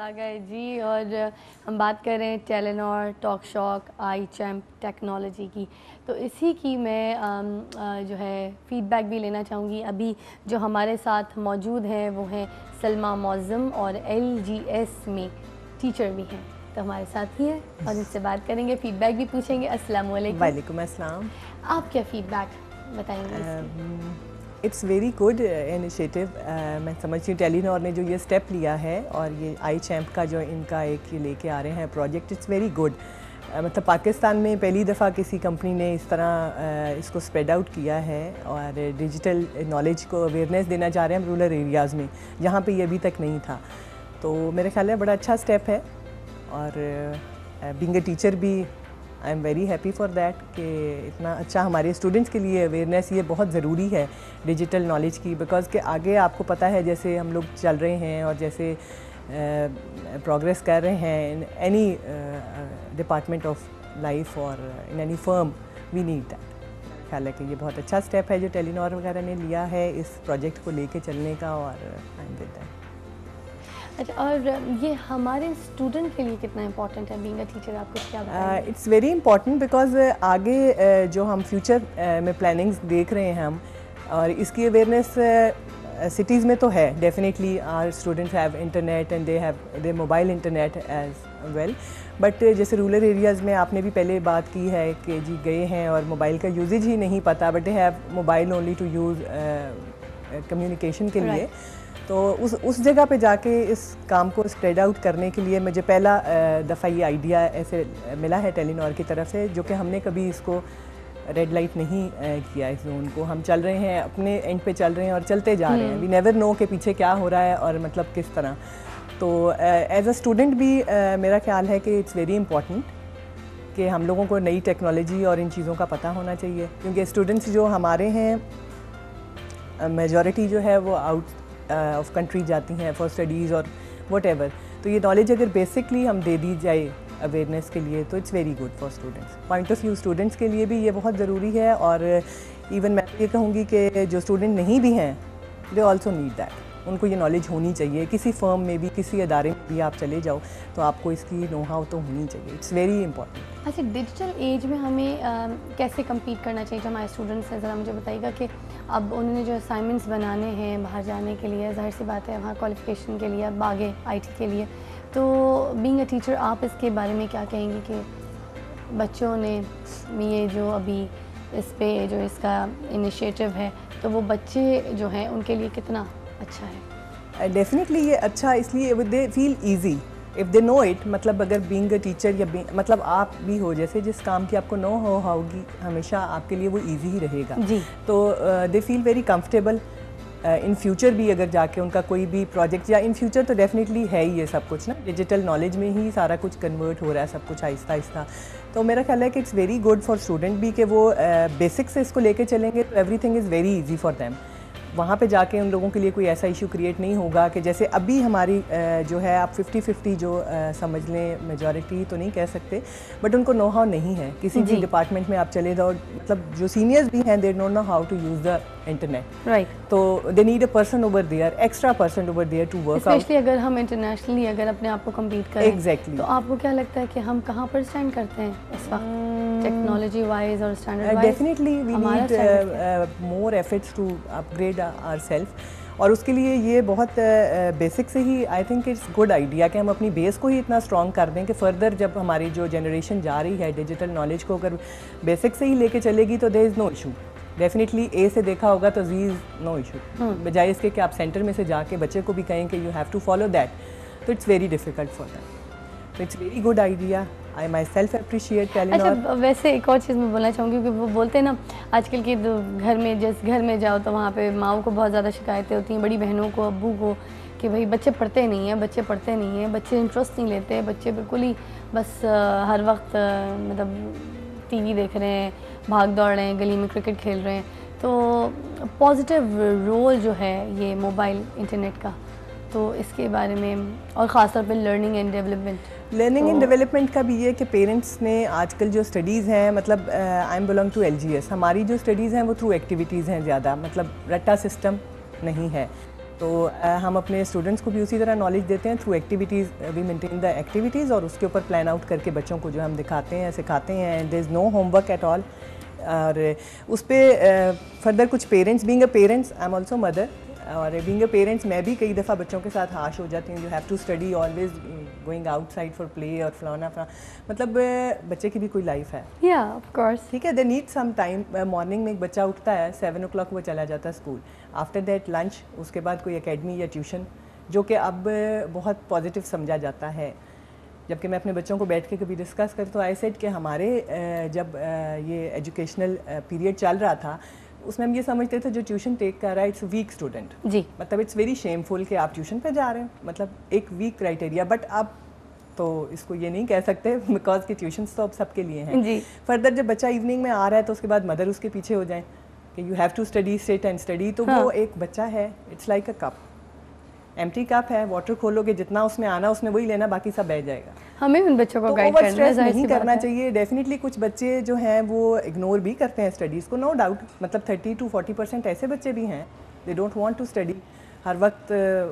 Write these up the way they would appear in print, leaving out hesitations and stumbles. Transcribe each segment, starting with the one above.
आ गए जी। और हम बात कर रहे हैं टेलीनॉर टॉक शॉक आई चैम्प टेक्नोलॉजी की। तो इसी की मैं जो है फ़ीडबैक भी लेना चाहूँगी। अभी जो हमारे साथ मौजूद हैं वो हैं सलमा मौज़म और LGS में टीचर भी हैं, तो हमारे साथ ही हैं और इनसे बात करेंगे, फ़ीडबैक भी पूछेंगे। अस्सलाम वालेकुम। वालेकुम अस्सलाम। आप क्या फ़ीडबैक बताएंगे? It's very good initiative. मैं समझती हूँ टेलीनॉर ने जो ये स्टेप लिया है और ये आई चैम्प का जो इनका एक ये लेके आ रहे हैं प्रोजेक्ट, इट्स वेरी गुड। मतलब पाकिस्तान में पहली दफ़ा किसी कंपनी ने इस तरह इसको स्प्रेड आउट किया है और डिजिटल नॉलेज को अवेयरनेस देना चाह रहे हैं हम रूरल एरियाज़ में, जहाँ पे ये अभी तक नहीं था। तो मेरे ख्याल है बड़ा अच्छा स्टेप है और बीइंग अ टीचर भी I am very happy for that कि इतना अच्छा हमारे स्टूडेंट्स के लिए अवेयरनेस ये बहुत ज़रूरी है डिजिटल नॉलेज की, बिकॉज़ के आगे आपको पता है जैसे हम लोग चल रहे हैं और जैसे प्रोग्रेस कर रहे हैं in any department of life और in any firm, we need that. ख्याल है कि ये बहुत अच्छा स्टेप है जो टेलीनॉर वगैरह ने लिया है इस प्रोजेक्ट को लेके चलने का, और आई एम विद दैट। अच्छा, और ये हमारे स्टूडेंट के लिए कितना इम्पोर्टेंट है बीइंग अ टीचर, आपको क्या बताएंगे? इट्स वेरी इंपॉर्टेंट बिकॉज आगे जो हम फ्यूचर में प्लानिंग्स देख रहे हैं हम, और इसकी अवेयरनेस सिटीज़ में तो है definitely. Our students have internet and they have they mobile internet as well, but जैसे रूरल एरियाज़ में आपने भी पहले बात की है कि जी गए हैं और मोबाइल का यूजेज ही नहीं पता, but they have mobile only to use communication के लिए। तो उस जगह पे जाके इस काम को स्प्रेड आउट करने के लिए मुझे पहला दफ़ा ये आइडिया ऐसे मिला है टेलीनॉर की तरफ से, जो कि हमने कभी इसको रेड लाइट नहीं किया इस जोन को। हम चल रहे हैं अपने एंड पे चल रहे हैं और चलते जा रहे हैं। वी नेवर नो के पीछे क्या हो रहा है और मतलब किस तरह। तो एज अ स्टूडेंट भी मेरा ख्याल है कि इट्स वेरी इंपॉर्टेंट कि हम लोगों को नई टेक्नोलॉजी और इन चीज़ों का पता होना चाहिए, क्योंकि स्टूडेंट्स जो हमारे हैं मेजॉरिटी जो है वो आउट ऑफ कंट्री जाती हैं फॉर स्टडीज़ और वट एवर। तो ये नॉलेज अगर बेसिकली हम दे दी जाए अवेयरनेस के लिए तो it's very good for students. Point of view students के लिए भी ये बहुत ज़रूरी है, और इवन मैं ये कहूँगी कि जो स्टूडेंट नहीं भी हैं दे ऑल्सो नीड दैट। उनको ये नॉलेज होनी चाहिए। किसी फर्म में भी किसी अदारे में भी आप चले जाओ तो आपको इसकी नो हाउ तो होनी चाहिए। It's very important. अच्छा, डिजिटल एज में हमें कैसे कम्पीट करना चाहिए जो हमारे स्टूडेंट्स हैं? ज़रा मुझे बताइएगा कि अब उन्होंने जो असाइनमेंट्स बनाने हैं बाहर जाने के लिए, जाहिर सी बात है वहाँ क्वालिफिकेशन के लिए, अब आगे IT के लिए, तो बीइंग अ टीचर आप इसके बारे में क्या कहेंगे कि बच्चों ने ये जो अभी इस पे जो इसका इनिशिएटिव है, तो वो बच्चे जो हैं उनके लिए कितना अच्छा है? डेफिनेटली ये अच्छा इसलिए they feel easy if they know it. मतलब अगर बीइंग अ टीचर या मतलब आप भी हो जैसे जिस काम की आपको नो हो होगी, हमेशा आपके लिए वो ईजी ही रहेगा जी। तो they feel very comfortable in future भी। अगर जाके उनका कोई भी प्रोजेक्ट या इन फ्यूचर तो डेफिनेटली है ही ये सब कुछ ना, डिजिटल नॉलेज में ही सारा कुछ कन्वर्ट हो रहा है सब कुछ आहिस्ता आहिस्ता। तो मेरा ख्याल है कि it's very good for student भी कि वो बेसिक से इसको लेके चलेंगे तो everything is very easy for them. वहाँ पे जाके उन लोगों के लिए कोई ऐसा इशू क्रिएट नहीं होगा कि जैसे अभी हमारी जो है आप 50-50 जो समझ लें, मेजॉरिटी तो नहीं कह सकते, बट उनको नो हाउ नहीं है। किसी भी डिपार्टमेंट में आप चले जाओ, मतलब जो सीनियर्स भी हैं they don't know how to use the internet, right. तो they need a person over there, extra person over there to work out. Specially अगर हम इंटरनेशनली अगर अपने आप को कम्पीट करें, एग्जैक्टली। तो आपको क्या लगता है कि हम कहाँ पर स्टैंड करते हैं इस वक्त टेक्नोलॉजी वाइज और standard wise? Definitely we need more efforts to upgrade ourselves, और उसके लिए ये बहुत बेसिक से ही I think it's good idea कि हम अपनी बेस को ही इतना स्ट्रॉन्ग कर दें कि फर्दर जब हमारी जो जनरेशन जा रही है डिजिटल नॉलेज को अगर बेसिक से ही लेके चलेगी तो there is no issue. Definitely ए से देखा होगा तो जी इज़ नो इशू, बजाय इसके कि आप सेंटर में से जाके बच्चे को भी कहें कि you have to follow that, तो it's very difficult for that. तो it's very good idea, I myself appreciate Telenor. अच्छा, वैसे एक और चीज़ मैं बोलना चाहूँगी, क्योंकि वो बोलते हैं ना आजकल के घर में, जिस घर में जाओ तो वहाँ पे माओ को बहुत ज़्यादा शिकायतें होती हैं, बड़ी बहनों को, अब्बू को, कि भाई बच्चे पढ़ते नहीं हैं, बच्चे पढ़ते नहीं हैं, बच्चे इंटरेस्ट नहीं लेते हैं, बच्चे बिल्कुल ही बस हर वक्त मतलब TV देख रहे हैं, भाग दौड़ रहे हैं, गली में क्रिकेट खेल रहे हैं। तो पॉजिटिव रोल जो है ये मोबाइल इंटरनेट का, तो इसके बारे में, और ख़ासतौर पे लर्निंग एंड डेवलपमेंट का भी ये कि पेरेंट्स ने आजकल जो स्टडीज़ हैं, मतलब I am belong to LGS, हमारी जो स्टडीज़ हैं वो थ्रू एक्टिविटीज़ हैं ज़्यादा, मतलब रट्टा सिस्टम नहीं है। तो हम अपने स्टूडेंट्स को भी उसी तरह नॉलेज देते हैं through activities, we maintain the activities और उसके ऊपर प्लान आउट करके बच्चों को जो हम दिखाते हैं सिखाते हैं। And there is no homework at all. और उस पर फर्दर कुछ parents, being a parents I am also mother, और बीइंग अ पेरेंट्स मैं भी कई दफ़ा बच्चों के साथ हाश हो जाती हूँ। You have to study, always going outside for play और फलाना मतलब बच्चे की भी कोई लाइफ है। या ऑफ कोर्स, ठीक है, they need some time. Morning में एक बच्चा उठता है 7 o'clock वो चला जाता है स्कूल, आफ्टर दैट लंच, उसके बाद कोई एकेडमी या ट्यूशन, जो कि अब बहुत पॉजिटिव समझा जाता है। जबकि मैं अपने बच्चों को बैठ के कभी डिस्कस कर तो आई सेड कि हमारे जब ये एजुकेशनल पीरियड चल रहा था उसमें हम ये समझते थे जो ट्यूशन टेक कर रहा है इट्स वीक स्टूडेंट जी, मतलब इट्स वेरी शेमफुल कि आप ट्यूशन पे जा रहे हैं, मतलब एक वीक क्राइटेरिया। बट अब तो इसको ये नहीं कह सकते बिकॉज कि ट्यूशन्स तो अब सबके लिए हैं जी। फर्दर जब बच्चा इवनिंग में आ रहा है तो उसके बाद मदर उसके पीछे हो जाए कि you have to study, sit and study. तो हाँ। वो एक बच्चा है, it's like a cup, empty cup है, वाटर खोलोगे जितना उसमें आना उसमें वही लेना, बाकी सब बह जाएगा। हमें उन बच्चों को तो गाइड ओवर करना है, स्ट्रेस जाहिर नहीं सी बात करना है। चाहिए। डेफिनेटली कुछ बच्चे जो हैं वो इग्नोर भी करते हैं स्टडीज़ को, नो डाउट। मतलब 30 to 40% ऐसे बच्चे भी हैं they don't want to study हर वक्त,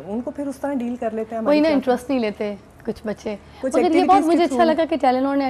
उनको फिर उस तरह डील कर लेते हैं। वही ना, इंटरेस्ट नहीं लेते कुछ बच्चे। कुछ मगर ये बात activities के मुझे अच्छा through- लगा कि टेलेनॉर ने